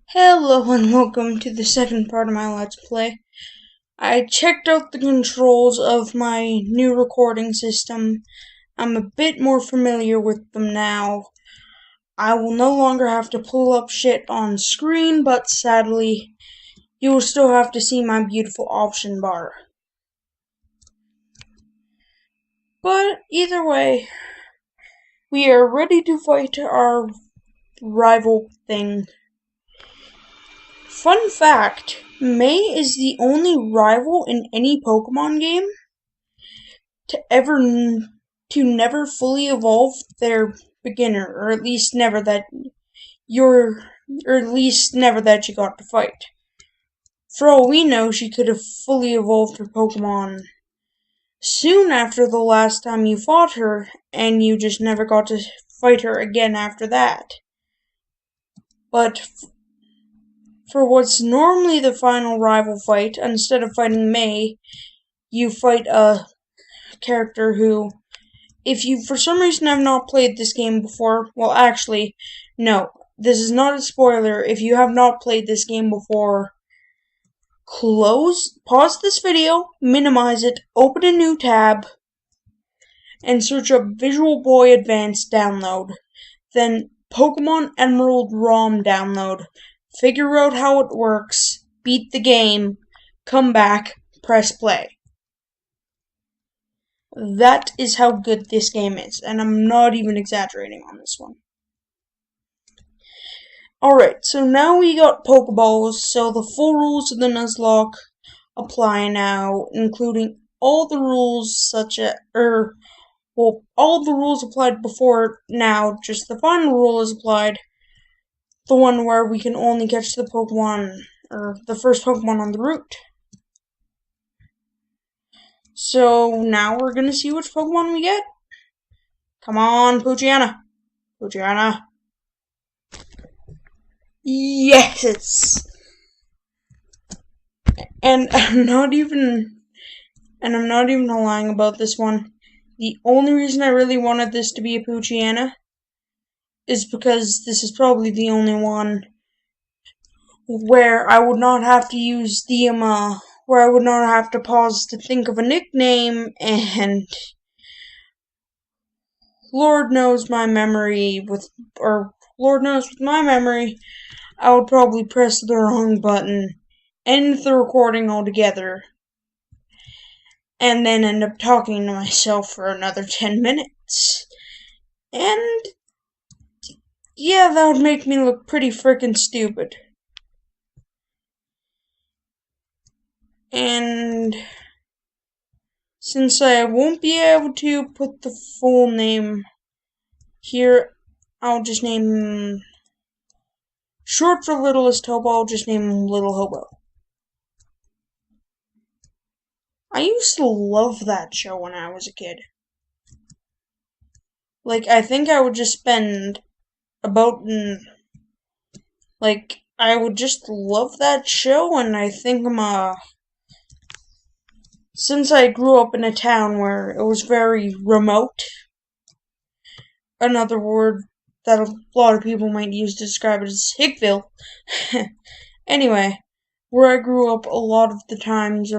Hello and welcome to the second part of my Let's Play. I checked out the controls of my new recording system. I'm a bit more familiar with them now. I will no longer have to pull up shit on screen, but sadly, you will still have to see my beautiful option bar. But either way, we are ready to fight our rival thing. Fun fact, May is the only rival in any Pokemon game to never fully evolve their beginner, or at least never that you got to fight. For all we know, she could have fully evolved her Pokemon soon after the last time you fought her, and you just never got to fight her again after that. But for what's normally the final rival fight, instead of fighting May, you fight a character who, if you for some reason have not played this game before, well actually, no, this is not a spoiler. If you have not played this game before, pause this video, minimize it, open a new tab, and search up Visual Boy Advance download. Then Pokemon Emerald ROM download. Figure out how it works, beat the game, come back, press play. That is how good this game is, and I'm not even exaggerating on this one. Alright, so now we got Pokeballs, so the full rules of the Nuzlocke apply now, including all the rules all the rules applied before now, just the final rule is applied. The one where we can only catch the Pokemon, or the first Pokemon on the route. So now we're gonna see which Pokemon we get. Come on, Poochyena. Poochyena. Yes! And I'm not even lying about this one. The only reason I really wanted this to be a Poochyena is because this is probably the only one where I would not have to use where I would not have to pause to think of a nickname, and Lord knows with my memory, I would probably press the wrong button, end the recording altogether, and then end up talking to myself for another 10 minutes. And yeah, that would make me look pretty frickin' stupid. And since I won't be able to put the full name here, I'll just name, short for Littlest Hobo, I'll just name him Little Hobo. I used to love that show when I was a kid. I think I would just spend I would just love that show, and I think since I grew up in a town where it was very remote, another word that a lot of people might use to describe it is Hickville. Anyway, where I grew up, a lot of the times,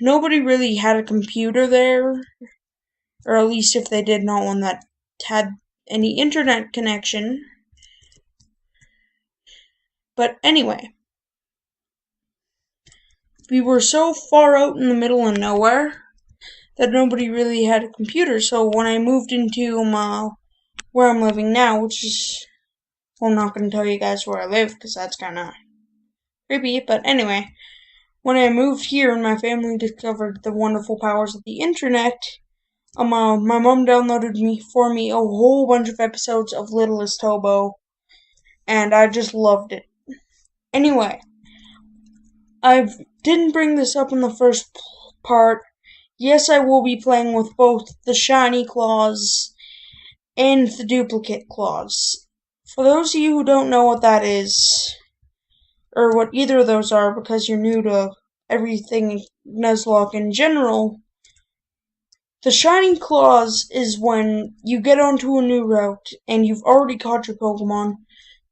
nobody really had a computer there, or at least if they did, not one that had any internet connection. But anyway, we were so far out in the middle of nowhere that nobody really had a computer. So when I moved into where I'm living now, which is, well, I'm not going to tell you guys where I live because that's kind of creepy. But anyway, when I moved here and my family discovered the wonderful powers of the internet, my mom downloaded for me a whole bunch of episodes of Littlest Hobo, and I just loved it. Anyway, I didn't bring this up in the first part. Yes, I will be playing with both the shiny claws and the duplicate claws. For those of you who don't know what that is, or what either of those are because you're new to everything Nuzlocke in general, the shiny claws is when you get onto a new route and you've already caught your Pokemon,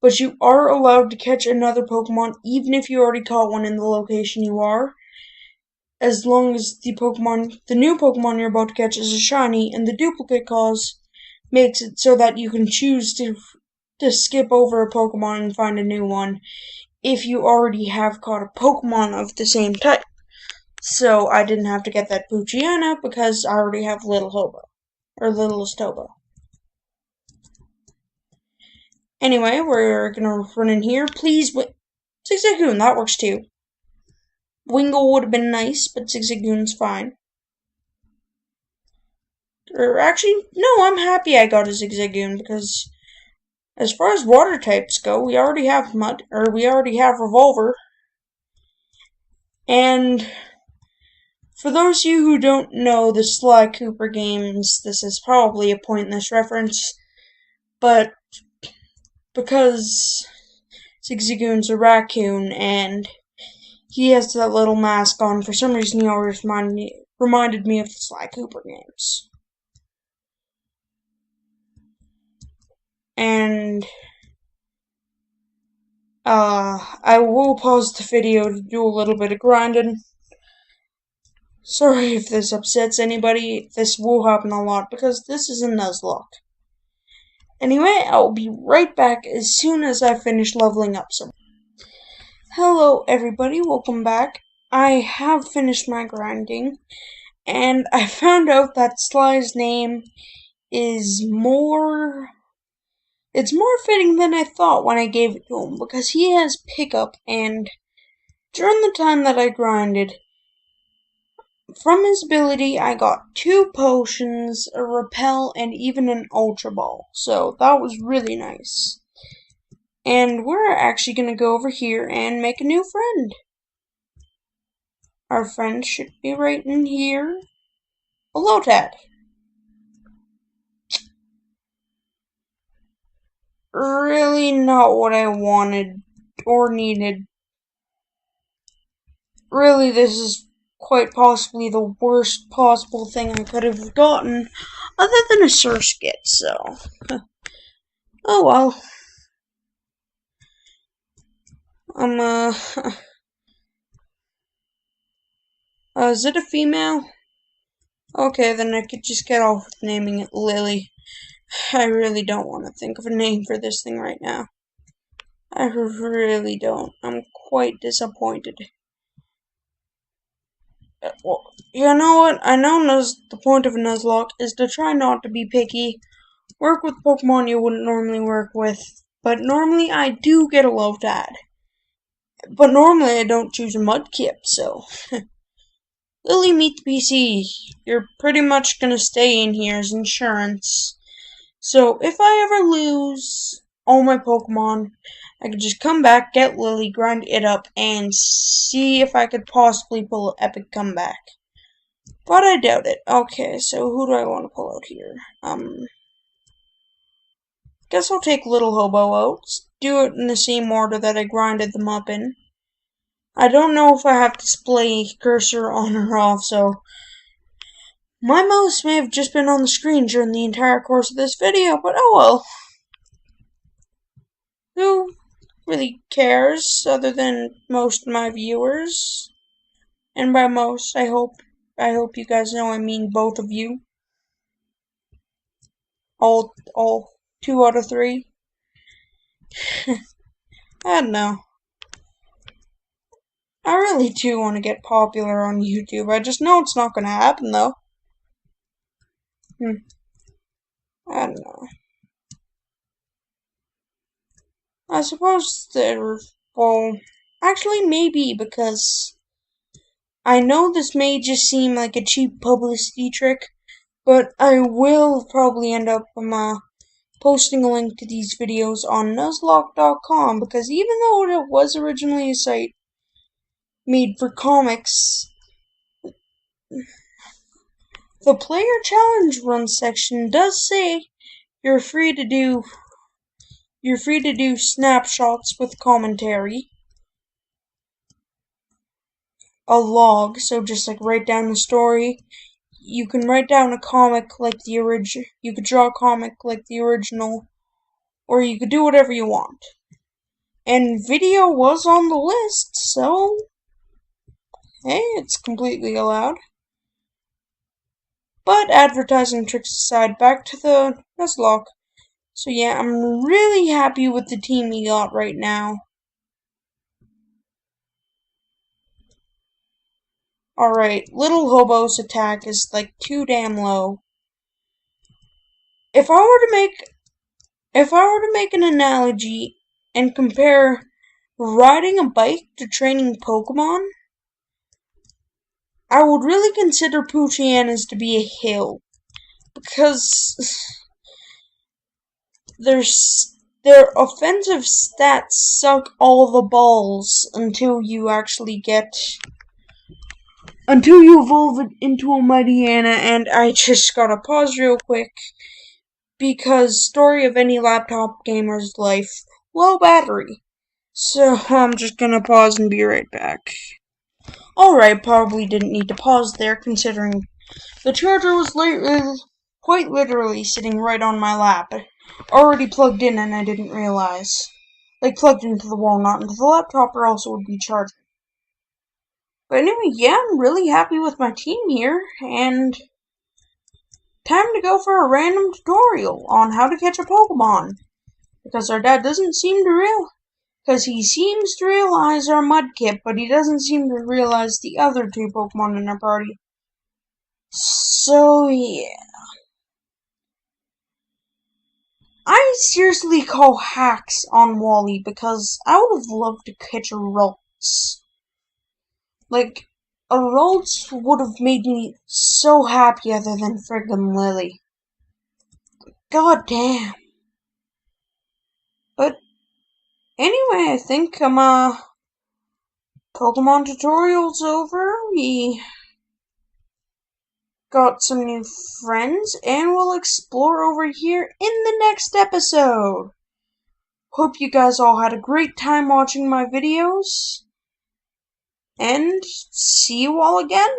but you are allowed to catch another Pokemon even if you already caught one in the location you are, as long as the new Pokemon you're about to catch is a shiny, and the duplicate cause makes it so that you can choose to skip over a Pokemon and find a new one if you already have caught a Pokemon of the same type. So I didn't have to get that Poochyena because I already have Little Hobo, or Littlest Hobo. Anyway, we're gonna run in here. Please, Zigzagoon, that works too. Wingull would have been nice, but Zigzagoon's fine. Or actually, no, I'm happy I got a Zigzagoon because as far as water types go, we already have Revolver. And for those of you who don't know the Sly Cooper games, this is probably a pointless reference, but because Zigzagoon's a raccoon and he has that little mask on, for some reason he always reminded me of the Sly Cooper games. And I will pause the video to do a little bit of grinding. Sorry if this upsets anybody. This will happen a lot because this is a Nuzlocke. Anyway, I'll be right back as soon as I finish leveling up some. Hello everybody, welcome back. I have finished my grinding, and I found out that Sly's name is more fitting than I thought when I gave it to him, because he has pickup, and during the time that I grinded, from his ability, I got 2 potions, a repel, and even an Ultra Ball. So that was really nice. And we're actually going to go over here and make a new friend. Our friend should be right in here. Hello, Tad. Really not what I wanted or needed. Really, this is quite possibly the worst possible thing I could have gotten, other than a Surskit, so. Oh well. Is it a female? Okay, then I could just get off naming it Lily. I really don't want to think of a name for this thing right now. I really don't. I'm quite disappointed. Well, you know what? I know the point of a Nuzlocke is to try not to be picky. Work with Pokemon you wouldn't normally work with. But normally I do get a Lotad. But normally I don't choose a Mudkip, so. Lily, meet the PC. You're pretty much gonna stay in here as insurance. So if I ever lose all my Pokemon, I could just come back, get Lily, grind it up, and see if I could possibly pull an epic comeback. But I doubt it. Okay, so who do I want to pull out here? Guess I'll take Little Hobo out. Do it in the same order that I grinded them up in. I don't know if I have display cursor on or off, so my mouse may have just been on the screen during the entire course of this video, but oh well. Who really cares, other than most of my viewers? And by most, I hope you guys know I mean both of you. All 2 out of 3. I don't know. I really do want to get popular on YouTube. I just know it's not going to happen, though. I don't know. I suppose well, actually maybe, because I know this may just seem like a cheap publicity trick, but I will probably end up posting a link to these videos on Nuzlocke.com, because even though it was originally a site made for comics, the player challenge run section does say you're free to do snapshots with commentary, a log, so just like write down the story. You can write down a comic like the original. You could draw a comic like the original, or you could do whatever you want. And video was on the list, so hey, it's completely allowed. But advertising tricks aside, back to the Nuzlocke. So yeah, I'm really happy with the team we got right now. Alright, Little Hobo's attack is like too damn low. If I were to make an analogy and compare riding a bike to training Pokemon, I would really consider Poochyena to be a hill. Because their offensive stats suck all the balls until you evolve it into a Mightyena, and I just gotta pause real quick because story of any laptop gamer's life, low battery. So I'm just gonna pause and be right back. Alright, probably didn't need to pause there considering the charger was quite literally sitting right on my lap. Already plugged in and I didn't realize. Like plugged into the wall, not into the laptop, or else it would be charging. But anyway, yeah, I'm really happy with my team here, and time to go for a random tutorial on how to catch a Pokemon. Because our dad doesn't seem to he seems to realize our Mudkip, but he doesn't seem to realize the other two Pokemon in our party. So, yeah. I seriously call hacks on Wally because I would have loved to catch a Ralts. Like, a Ralts would have made me so happy other than friggin' Lily. God damn. But, anyway, I think, Pokemon tutorial's over. We got some new friends, and we'll explore over here in the next episode. Hope you guys all had a great time watching my videos, and see you all again.